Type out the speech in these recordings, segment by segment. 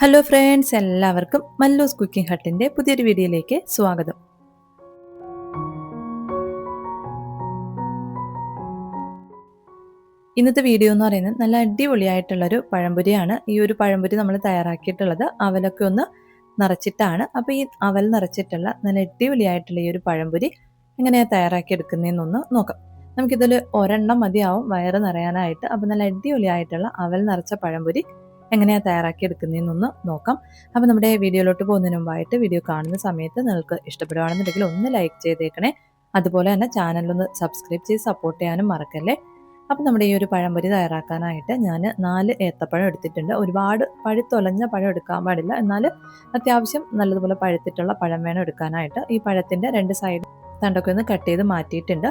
Hello friends, എല്ലാവർക്കും Mallus cooking ഹട്ടിൻ്റെ പുതിയൊരു വീഡിയോയിലേക്ക് സ്വാഗതം. ഇന്നത്തെ വീഡിയോ എന്ന് പറയുന്നത് നല്ല അടിപൊളിയായിട്ടുള്ളൊരു പഴംപൊരിയാണ്. ഈ ഒരു പഴംപൊരി നമ്മൾ തയ്യാറാക്കിയിട്ടുള്ളത് അവലൊക്കെ ഒന്ന് നിറച്ചിട്ടാണ്. അപ്പോൾ ഈ അവൽ നിറച്ചിട്ടുള്ള നല്ല അടിപൊളിയായിട്ടുള്ള ഈ ഒരു പഴംപൊരി എങ്ങനെയാണ് തയ്യാറാക്കി എടുക്കുന്നതെന്നൊന്ന് നോക്കാം. നമുക്കിതിൽ ഒരെണ്ണം മതിയാവും വയറ് നിറയാനായിട്ട്. അപ്പോൾ നല്ല അടിപൊളിയായിട്ടുള്ള അവൽ നിറച്ച പഴംപൊരി എങ്ങനെയാണ് തയ്യാറാക്കി എടുക്കുന്നതെന്നൊന്ന് നോക്കാം. അപ്പോൾ നമ്മുടെ വീഡിയോയിലോട്ട് പോകുന്നതിന് മുമ്പായിട്ട് വീഡിയോ കാണുന്ന സമയത്ത് നിങ്ങൾക്ക് ഇഷ്ടപ്പെടുകയാണെന്നുണ്ടെങ്കിൽ ഒന്ന് ലൈക്ക് ചെയ്തേക്കണേ. അതുപോലെ തന്നെ ചാനലൊന്ന് സബ്സ്ക്രൈബ് ചെയ്ത് സപ്പോർട്ട് ചെയ്യാനും മറക്കല്ലേ. അപ്പം നമ്മുടെ ഈ ഒരു പഴംപൊരി തയ്യാറാക്കാനായിട്ട് ഞാൻ 4 ഏത്തപ്പഴം എടുത്തിട്ടുണ്ട്. ഒരുപാട് പഴുത്തൊലഞ്ഞ പഴം എടുക്കാൻ പാടില്ല, എന്നാൽ അത്യാവശ്യം നല്ലതുപോലെ പഴുത്തിട്ടുള്ള പഴം വേണം എടുക്കാനായിട്ട്. ഈ പഴത്തിൻ്റെ 2 സൈഡ് തണ്ടൊക്കെ ഒന്ന് കട്ട് ചെയ്ത് മാറ്റിയിട്ടുണ്ട്.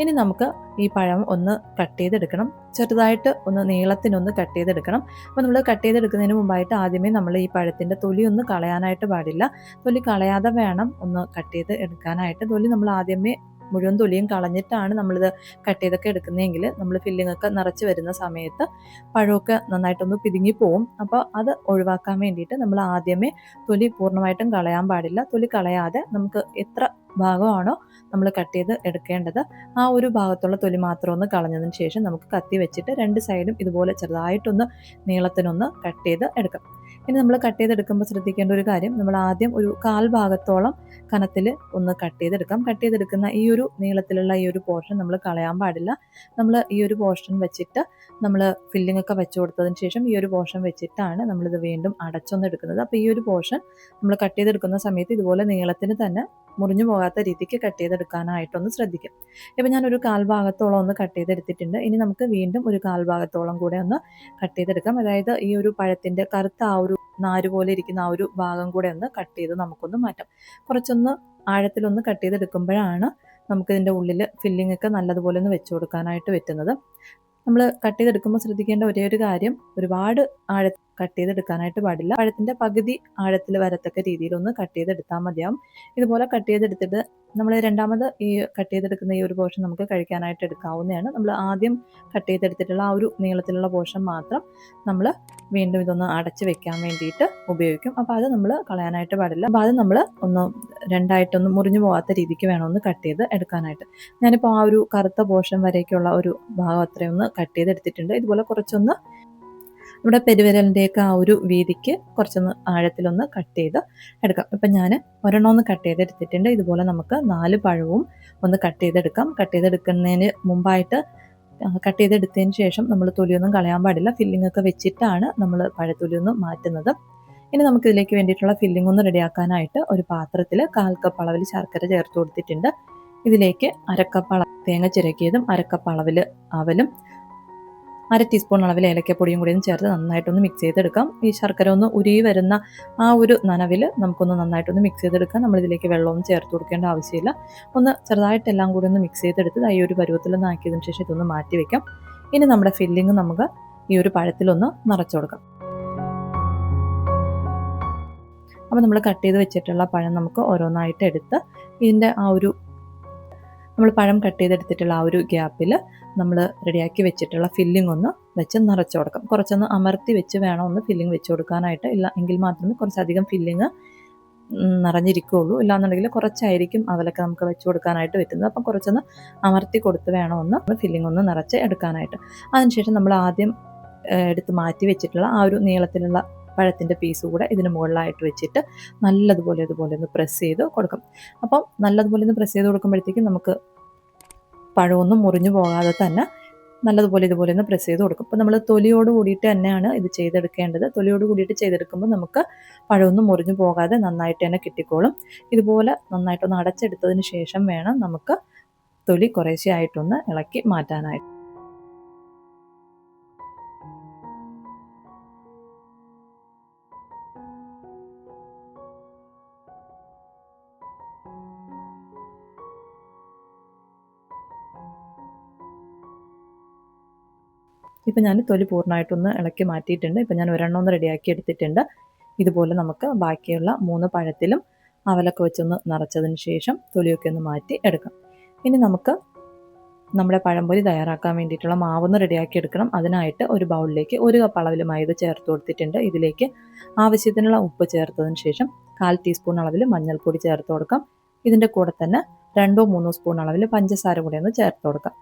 ഇനി നമുക്ക് ഈ പഴം ഒന്ന് കട്ട് ചെയ്തെടുക്കണം. ചെറുതായിട്ട് ഒന്ന് നീളത്തിനൊന്ന് കട്ട് ചെയ്തെടുക്കണം. അപ്പോൾ നമ്മൾ കട്ട് ചെയ്തെടുക്കുന്നതിന് മുമ്പായിട്ട് ആദ്യമേ നമ്മൾ ഈ പഴത്തിൻ്റെ തൊലി ഒന്ന് കളയാനായിട്ട് പാടില്ല. തൊലി കളയാതെ വേണം ഒന്ന് കട്ട് ചെയ്ത് എടുക്കാനായിട്ട്. തൊലി നമ്മൾ ആദ്യമേ മുഴുവൻ തൊലിയും കളഞ്ഞിട്ടാണ് നമ്മളിത് കട്ട് ചെയ്തൊക്കെ എടുക്കുന്നതെങ്കിൽ നമ്മൾ ഫില്ലിങ്ങൊക്കെ നിറച്ച് വരുന്ന സമയത്ത് പഴമൊക്കെ നന്നായിട്ടൊന്ന് പിതുങ്ങി പോവും. അപ്പോൾ അത് ഒഴിവാക്കാൻ വേണ്ടിയിട്ട് നമ്മൾ ആദ്യമേ തൊലി പൂർണ്ണമായിട്ടും കളയാൻ പാടില്ല. തൊലി കളയാതെ നമുക്ക് എത്ര ഭാഗമാണോ നമ്മൾ കട്ട് ചെയ്ത് എടുക്കേണ്ടത് ആ ഒരു ഭാഗത്തുള്ള തൊലി മാത്രം ഒന്ന് കളഞ്ഞതിന് ശേഷം നമുക്ക് കത്തി വെച്ചിട്ട് 2 സൈഡും ഇതുപോലെ ചെറുതായിട്ടൊന്ന് നീളത്തിനൊന്ന് കട്ട് ചെയ്ത് എടുക്കാം. ഇനി നമ്മൾ കട്ട് ചെയ്തെടുക്കുമ്പോൾ ശ്രദ്ധിക്കേണ്ട ഒരു കാര്യം, നമ്മൾ ആദ്യം ഒരു 1/4 ഭാഗത്തോളം കനത്തിൽ ഒന്ന് കട്ട് ചെയ്തെടുക്കാം. കട്ട് ചെയ്തെടുക്കുന്ന ഈ ഒരു നീളത്തിലുള്ള ഈ ഒരു പോർഷൻ നമ്മൾ കളയാൻ പാടില്ല. നമ്മൾ ഈ ഒരു പോർഷൻ വെച്ചിട്ട് നമ്മൾ ഫില്ലിംഗ് ഒക്കെ വെച്ച് കൊടുത്തതിന് ശേഷം ഈ ഒരു പോർഷൻ വെച്ചിട്ടാണ് നമ്മളിത് വീണ്ടും അടച്ചൊന്ന് എടുക്കുന്നത്. അപ്പോൾ ഈ ഒരു പോർഷൻ നമ്മൾ കട്ട് ചെയ്തെടുക്കുന്ന സമയത്ത് ഇതുപോലെ നീളത്തിന് തന്നെ മുറിഞ്ഞു പോകാത്ത രീതിക്ക് കട്ട് ചെയ്തെടുക്കാനായിട്ടൊന്ന് ശ്രദ്ധിക്കാം. ഇപ്പം ഞാനൊരു 1/4 ഭാഗത്തോളം ഒന്ന് കട്ട് ചെയ്തെടുത്തിട്ടുണ്ട്. ഇനി നമുക്ക് വീണ്ടും ഒരു 1/4 ഭാഗത്തോളം കൂടെ ഒന്ന് കട്ട് ചെയ്തെടുക്കാം. അതായത് ഈ ഒരു പഴത്തിൻ്റെ കറുത്ത ആ ഒരു നാര് പോലെ ഇരിക്കുന്ന ആ ഒരു ഭാഗം കൂടെ ഒന്ന് കട്ട് ചെയ്ത് നമുക്കൊന്ന് മാറ്റാം. കുറച്ചൊന്ന് ആഴത്തിലൊന്ന് കട്ട് ചെയ്തെടുക്കുമ്പോഴാണ് നമുക്കിതിൻ്റെ ഉള്ളിൽ ഫില്ലിംഗ് ഒക്കെ നല്ലതുപോലെ ഒന്ന് വെച്ച് കൊടുക്കാനായിട്ട് പറ്റുന്നത്. നമ്മൾ കട്ട് ചെയ്തെടുക്കുമ്പോൾ ശ്രദ്ധിക്കേണ്ട ഒരേ ഒരു കാര്യം, ഒരുപാട് കട്ട് ചെയ്തെടുക്കാനായിട്ട് പാടില്ല. പഴത്തിൻ്റെ പകുതി ആഴത്തിൽ വരത്തക്ക രീതിയിലൊന്ന് കട്ട് ചെയ്തെടുത്താൽ മതിയാവും. ഇതുപോലെ കട്ട് ചെയ്തെടുത്തിട്ട് നമ്മൾ രണ്ടാമത് ഈ കട്ട് ചെയ്തെടുക്കുന്ന ഈ ഒരു പോർഷൻ നമുക്ക് കഴിക്കാനായിട്ട് എടുക്കാവുന്നതാണ്. നമ്മൾ ആദ്യം കട്ട് ചെയ്തെടുത്തിട്ടുള്ള ആ ഒരു നീളത്തിലുള്ള പോർഷൻ മാത്രം നമ്മൾ വീണ്ടും ഇതൊന്ന് അടച്ച് വെക്കാൻ വേണ്ടിയിട്ട് ഉപയോഗിക്കും. അപ്പോൾ അത് നമ്മൾ കളയാനായിട്ട് പാടില്ല. അപ്പോൾ അത് നമ്മൾ ഒന്ന് രണ്ടായിട്ടൊന്ന് മുറിഞ്ഞു പോകാത്ത രീതിക്ക് വേണം ഒന്ന് കട്ട് ചെയ്ത് എടുക്കാനായിട്ട്. ഞാനിപ്പോൾ ആ ഒരു കറുത്ത പോർഷൻ വരേക്കുള്ള ഒരു ഭാഗം അത്രയൊന്ന് കട്ട് ചെയ്തെടുത്തിട്ടുണ്ട്. ഇതുപോലെ കുറച്ചൊന്ന് നമ്മുടെ പെരുവിരലിൻ്റെയൊക്കെ ആ ഒരു വീതിക്ക് കുറച്ചൊന്ന് ആഴത്തിലൊന്ന് കട്ട് ചെയ്ത് എടുക്കാം. ഇപ്പം ഞാൻ ഒരെണ്ണം ഒന്ന് കട്ട് ചെയ്തെടുത്തിട്ടുണ്ട്. ഇതുപോലെ നമുക്ക് 4 പഴവും ഒന്ന് കട്ട് ചെയ്തെടുക്കാം. കട്ട് ചെയ്തെടുക്കുന്നതിന് മുമ്പായിട്ട് കട്ട് ചെയ്തെടുത്തതിന് ശേഷം നമ്മൾ തൊലിയൊന്നും കളയാൻ പാടില്ല. ഫില്ലിംഗ് ഒക്കെ വെച്ചിട്ടാണ് നമ്മൾ പഴത്തൊലിയൊന്നും മാറ്റുന്നത്. ഇനി നമുക്കിതിലേക്ക് വേണ്ടിയിട്ടുള്ള ഫില്ലിംഗ് ഒന്ന് റെഡിയാക്കാനായിട്ട് ഒരു പാത്രത്തിൽ 1/4 കപ്പ് അളവിൽ ശർക്കര ചേർത്ത് കൊടുത്തിട്ടുണ്ട്. ഇതിലേക്ക് 1/2 കപ്പ് തേങ്ങ ചിരകിയതും 1/2 കപ്പ് അളവിൽ അവലും 1/2 ടീസ്പൂൺ അളവിൽ ഏലക്കപ്പൊടിയും കൂടി ചേർത്ത് നന്നായിട്ടൊന്ന് മിക്സ് ചെയ്തെടുക്കാം. ഈ ശർക്കര ഒന്ന് ഉരുകി വരുന്ന ആ ഒരു നനവിൽ നമുക്കൊന്ന് നന്നായിട്ടൊന്ന് മിക്സ് ചെയ്തെടുക്കാം. നമ്മളിതിലേക്ക് വെള്ളമൊന്നും ചേർത്ത് കൊടുക്കേണ്ട ആവശ്യമില്ല. ഒന്ന് ചെറുതായിട്ട് എല്ലാം കൂടി ഒന്ന് മിക്സ് ചെയ്തെടുത്ത് ഈ ഒരു പരുവത്തിലൊന്ന് ആക്കിയതിന് ശേഷം ഇതൊന്ന് മാറ്റി വയ്ക്കാം. ഇനി നമ്മുടെ ഫില്ലിങ് നമുക്ക് ഈ ഒരു പഴത്തിലൊന്ന് നിറച്ചു കൊടുക്കാം. അപ്പോൾ നമ്മൾ കട്ട് ചെയ്ത് വെച്ചിട്ടുള്ള പഴം നമുക്ക് ഓരോന്നായിട്ട് എടുത്ത് ഇതിൻ്റെ ആ ഒരു നമ്മൾ പഴം കട്ട് ചെയ്തെടുത്തിട്ടുള്ള ആ ഒരു ഗ്യാപ്പിൽ നമ്മൾ റെഡിയാക്കി വെച്ചിട്ടുള്ള ഫില്ലിംഗ് ഒന്ന് വെച്ച് നിറച്ച് കൊടുക്കാം. കുറച്ചൊന്ന് അമർത്തി വെച്ച് വേണം ഒന്ന് ഫില്ലിംഗ് വെച്ച് കൊടുക്കാനായിട്ട്. ഇല്ല എങ്കിൽ മാത്രമേ കുറച്ചധികം ഫില്ലിങ് നിറഞ്ഞിരിക്കുകയുള്ളൂ. ഇല്ലാന്നുണ്ടെങ്കിൽ കുറച്ചായിരിക്കും അവലൊക്കെ നമുക്ക് വെച്ച് കൊടുക്കാനായിട്ട് പറ്റുന്നത്. അപ്പം കുറച്ചൊന്ന് അമർത്തി കൊടുത്ത് വേണം ഒന്ന് ഫില്ലിംഗ് ഒന്ന് നിറച്ച് എടുക്കാനായിട്ട്. അതിനുശേഷം നമ്മൾ ആദ്യം എടുത്ത് മാറ്റി വെച്ചിട്ടുള്ള ആ ഒരു നീളത്തിലുള്ള പഴത്തിൻ്റെ പീസ് കൂടെ ഇതിന് മുകളിലായിട്ട് വെച്ചിട്ട് നല്ലതുപോലെ ഒന്ന് പ്രസ് ചെയ്ത് കൊടുക്കാം. അപ്പം നല്ലതുപോലെ ഒന്ന് പ്രസ് ചെയ്ത് കൊടുക്കുമ്പോഴത്തേക്കും നമുക്ക് പഴമൊന്നും മുറിഞ്ഞു പോകാതെ തന്നെ നല്ലതുപോലെ ഇതുപോലെ ഒന്ന് പ്രസ് ചെയ്ത് കൊടുക്കും. അപ്പോൾ നമ്മൾ തൊലിയോട് കൂടിയിട്ട് തന്നെയാണ് ഇത് ചെയ്തെടുക്കേണ്ടത്. തൊലിയോട് കൂടിയിട്ട് ചെയ്തെടുക്കുമ്പോൾ നമുക്ക് പഴമൊന്നും മുറിഞ്ഞു പോകാതെ നന്നായിട്ട് തന്നെ കിട്ടിക്കോളും. ഇതുപോലെ നന്നായിട്ടൊന്ന് അടച്ചെടുത്തതിന് ശേഷം വേണം നമുക്ക് തൊലി കുറേശ്ശെ ആയിട്ടൊന്ന് ഇളക്കി മാറ്റാനായിട്ട്. ഇപ്പം ഞാൻ തൊലി പൂർണ്ണമായിട്ടൊന്ന് ഇളക്കി മാറ്റിയിട്ടുണ്ട്. ഇപ്പം ഞാൻ ഒരെണ്ണം ഒന്ന് റെഡിയാക്കി എടുത്തിട്ടുണ്ട്. ഇതുപോലെ നമുക്ക് ബാക്കിയുള്ള 3 പഴത്തിലും അവലൊക്കെ വെച്ചൊന്ന് നിറച്ചതിന് ശേഷം തൊലിയൊക്കെ ഒന്ന് മാറ്റി എടുക്കാം. ഇനി നമുക്ക് നമ്മുടെ പഴംപൊരി തയ്യാറാക്കാൻ വേണ്ടിയിട്ടുള്ള മാവൊന്ന് റെഡിയാക്കി എടുക്കണം. അതിനായിട്ട് ഒരു ബൗളിലേക്ക് 1 കപ്പ് അളവിൽ മൈദ ചേർത്ത് കൊടുത്തിട്ടുണ്ട്. ഇതിലേക്ക് ആവശ്യത്തിനുള്ള ഉപ്പ് ചേർത്തതിന് ശേഷം 1/4 ടീസ്പൂൺ അളവിൽ മഞ്ഞൾപ്പൊടി ചേർത്ത് കൊടുക്കാം. ഇതിൻ്റെ കൂടെ തന്നെ 2-3 സ്പൂൺ അളവിൽ പഞ്ചസാര കൂടി ഒന്ന് ചേർത്ത് കൊടുക്കാം.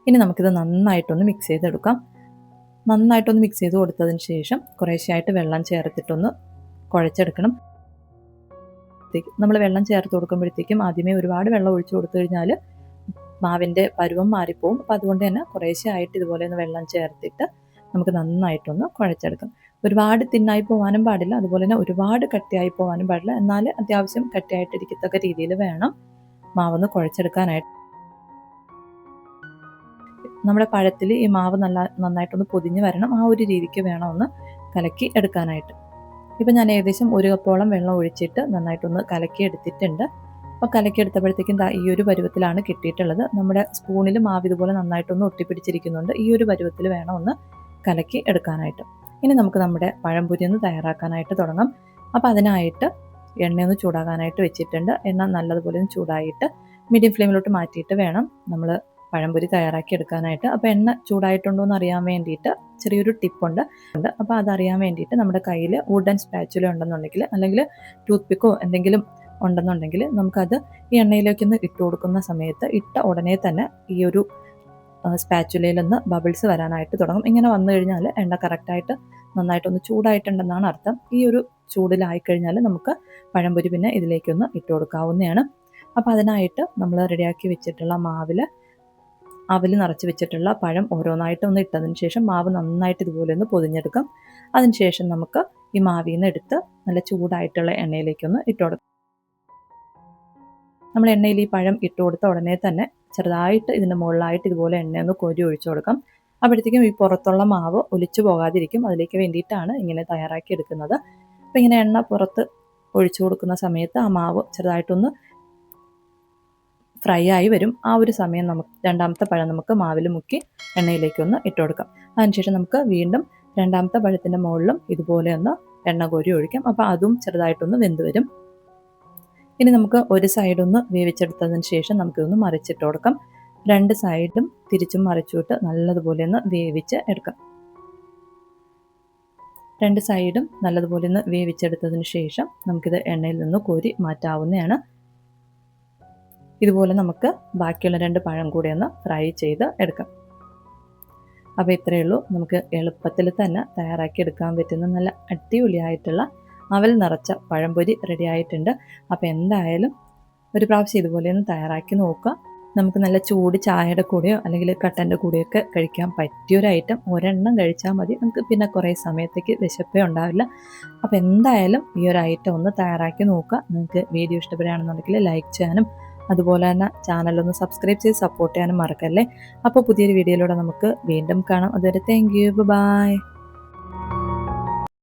ഇനി നമുക്കിത് നന്നായിട്ടൊന്ന് മിക്സ് ചെയ്തെടുക്കാം. നന്നായിട്ടൊന്ന് മിക്സ് ചെയ്ത് കൊടുത്തതിന് ശേഷം കുറേശ്ശെയായിട്ട് വെള്ളം ചേർത്തിട്ടൊന്ന് കുഴച്ചെടുക്കണം. നമ്മൾ വെള്ളം ചേർത്ത് കൊടുക്കുമ്പോഴത്തേക്കും ആദ്യമേ ഒരുപാട് വെള്ളം ഒഴിച്ചു കൊടുത്തു കഴിഞ്ഞാൽ മാവിൻ്റെ പരുവം മാറിപ്പോവും. അപ്പോൾ അതുകൊണ്ട് തന്നെ കുറേശ്ശെ ആയിട്ട് ഇതുപോലെ ഒന്ന് വെള്ളം ചേർത്തിട്ട് നമുക്ക് നന്നായിട്ടൊന്ന് കുഴച്ചെടുക്കാം. ഒരുപാട് തിന്നായി പോകാനും പാടില്ല, അതുപോലെ തന്നെ ഒരുപാട് കട്ടിയായി പോകാനും പാടില്ല. എന്നാൽ അത്യാവശ്യം കട്ടിയായിട്ടിരിക്കത്തക്ക രീതിയിൽ വേണം മാവൊന്ന് കുഴച്ചെടുക്കാനായിട്ട്. നമ്മുടെ പഴത്തിൽ ഈ മാവ് നന്നായിട്ടൊന്ന് പൊതിഞ്ഞ് വരണം. ആ ഒരു രീതിക്ക് വേണം ഒന്ന് കലക്കി എടുക്കാനായിട്ട്. ഇപ്പം ഞാൻ ഏകദേശം 1 കപ്പോളം വെള്ളം ഒഴിച്ചിട്ട് നന്നായിട്ടൊന്ന് കലക്കി എടുത്തിട്ടുണ്ട്. അപ്പോൾ കലക്കി എടുത്തപ്പോഴത്തേക്കും ഈ ഒരു പരുവത്തിലാണ് കിട്ടിയിട്ടുള്ളത്. നമ്മുടെ സ്പൂണിൽ മാവ് ഇതുപോലെ നന്നായിട്ടൊന്ന് ഒട്ടിപ്പിടിച്ചിരിക്കുന്നുണ്ട്. ഈ ഒരു പരുവത്തിൽ വേണം ഒന്ന് കലക്കി എടുക്കാനായിട്ട്. ഇനി നമുക്ക് നമ്മുടെ പഴംപൊരി ഒന്ന് തയ്യാറാക്കാനായിട്ട് തുടങ്ങാം. അപ്പോൾ അതിനായിട്ട് എണ്ണയൊന്ന് ചൂടാകാനായിട്ട് വെച്ചിട്ടുണ്ട്. എണ്ണ നല്ലതുപോലെ ഒന്ന് ചൂടായിട്ട് മീഡിയം ഫ്ലെയിമിലോട്ട് മാറ്റിയിട്ട് വേണം നമ്മൾ പഴംപൊരി തയ്യാറാക്കി എടുക്കാനായിട്ട്. അപ്പോൾ എണ്ണ ചൂടായിട്ടുണ്ടോ എന്ന് അറിയാൻ വേണ്ടിയിട്ട് ചെറിയൊരു ടിപ്പുണ്ട്. അപ്പോൾ അതറിയാൻ വേണ്ടിയിട്ട് നമ്മുടെ കയ്യിൽ വുഡൻ സ്പാച്ചുല ഉണ്ടെന്നുണ്ടെങ്കിൽ, അല്ലെങ്കിൽ ടൂത്ത് പിക്കോ എന്തെങ്കിലും ഉണ്ടെന്നുണ്ടെങ്കിൽ നമുക്കത് ഈ എണ്ണയിലേക്കൊന്ന് ഇട്ട് കൊടുക്കുന്ന സമയത്ത് ഇട്ട ഉടനെ തന്നെ ഈ ഒരു സ്പാച്ചുലയിലൊന്ന് ബബിൾസ് വരാനായിട്ട് തുടങ്ങും. ഇങ്ങനെ വന്നു കഴിഞ്ഞാൽ എണ്ണ കറക്റ്റായിട്ട് നന്നായിട്ടൊന്ന് ചൂടായിട്ടുണ്ടെന്നാണ് അർത്ഥം. ഈ ഒരു ചൂടിലായിക്കഴിഞ്ഞാൽ നമുക്ക് പഴംപൊരി പിന്നെ ഇതിലേക്കൊന്ന് ഇട്ട് കൊടുക്കാവുന്നതാണ്. അപ്പോൾ അതിനായിട്ട് നമ്മൾ റെഡിയാക്കി വെച്ചിട്ടുള്ള മാവിൽ അവൽ നിറച്ച് വെച്ചിട്ടുള്ള പഴം ഓരോന്നായിട്ട് ഒന്ന് ഇട്ടതിന് ശേഷം മാവ് നന്നായിട്ട് ഇതുപോലെ ഒന്ന് പൊതിഞ്ഞെടുക്കാം. അതിനുശേഷം നമുക്ക് ഈ മാവിൽ നിന്ന് എടുത്ത് നല്ല ചൂടായിട്ടുള്ള എണ്ണയിലേക്കൊന്ന് ഇട്ട് കൊടുക്കാം. നമ്മൾ എണ്ണയിൽ ഈ പഴം ഇട്ട് കൊടുത്ത ഉടനെ തന്നെ ചെറുതായിട്ട് ഇതിൻ്റെ മുകളിലായിട്ട് ഇതുപോലെ എണ്ണയൊന്ന് കോരി ഒഴിച്ചു കൊടുക്കാം. അപ്പോഴത്തേക്കും ഈ പുറത്തുള്ള മാവ് ഒലിച്ചു പോകാതിരിക്കും. അതിലേക്ക് വേണ്ടിയിട്ടാണ് ഇങ്ങനെ തയ്യാറാക്കി എടുക്കുന്നത്. അപ്പോൾ ഇങ്ങനെ എണ്ണ പുറത്ത് ഒഴിച്ചു കൊടുക്കുന്ന സമയത്ത് ആ മാവ് ചെറുതായിട്ടൊന്ന് ഫ്രൈ ആയി വരും. ആ ഒരു സമയം നമുക്ക് രണ്ടാമത്തെ പഴം നമുക്ക് മാവിൽ മുക്കി എണ്ണയിലേക്കൊന്ന് ഇട്ട് കൊടുക്കാം. അതിനുശേഷം നമുക്ക് വീണ്ടും രണ്ടാമത്തെ പഴത്തിൻ്റെ മുകളിലും ഇതുപോലെ ഒന്ന് എണ്ണ കോരി ഒഴിക്കാം. അപ്പോൾ അതും ചെറുതായിട്ടൊന്ന് വെന്ത് വരും. ഇനി നമുക്ക് ഒരു സൈഡൊന്ന് വേവിച്ചെടുത്തതിന് ശേഷം നമുക്കിതൊന്ന് മറിച്ചിട്ട് കൊടുക്കാം. 2 സൈഡും തിരിച്ചും മറിച്ചിട്ട് നല്ലതുപോലെ ഒന്ന് വേവിച്ച് എടുക്കാം. 2 സൈഡും നല്ലതുപോലെ ഒന്ന് വേവിച്ചെടുത്തതിന് ശേഷം നമുക്കിത് എണ്ണയിൽ നിന്ന് കോരി മാറ്റാവുന്നതാണ്. ഇതുപോലെ നമുക്ക് ബാക്കിയുള്ള 2 പഴം കൂടി ഒന്ന് ഫ്രൈ ചെയ്ത് എടുക്കാം. അപ്പോൾ ഇത്രയേ ഉള്ളൂ. നമുക്ക് എളുപ്പത്തിൽ തന്നെ തയ്യാറാക്കി എടുക്കാൻ പറ്റുന്ന നല്ല അടിപൊളിയായിട്ടുള്ള അവൽ നിറച്ച പഴംപൊരി റെഡി ആയിട്ടുണ്ട്. അപ്പോൾ എന്തായാലും ഒരു പ്രാവശ്യം ഇതുപോലെ ഒന്ന് തയ്യാറാക്കി നോക്കുക. നമുക്ക് നല്ല ചൂട് ചായയുടെ കൂടെയോ അല്ലെങ്കിൽ കട്ടൻ്റെ കൂടെയൊക്കെ കഴിക്കാൻ പറ്റിയൊരു ഐറ്റം. ഒരെണ്ണം കഴിച്ചാൽ മതി. നമുക്ക് പിന്നെ കുറേ സമയത്തേക്ക് വിശപ്പേ ഉണ്ടാവില്ല. അപ്പോൾ എന്തായാലും ഈ ഒരു ഐറ്റം ഒന്ന് തയ്യാറാക്കി നോക്കുക. നിങ്ങൾക്ക് വീഡിയോ ഇഷ്ടപ്പെടുകയാണെന്നുണ്ടെങ്കിൽ ലൈക്ക് ചെയ്യാനും അതുപോലെ തന്നെ ചാനലൊന്ന് സബ്സ്ക്രൈബ് ചെയ്ത് സപ്പോർട്ട് ചെയ്യാനും മറക്കല്ലേ. അപ്പോൾ പുതിയൊരു വീഡിയോയിലൂടെ നമുക്ക് വീണ്ടും കാണാം. അതുവരെ താങ്ക് യു, ബൈ.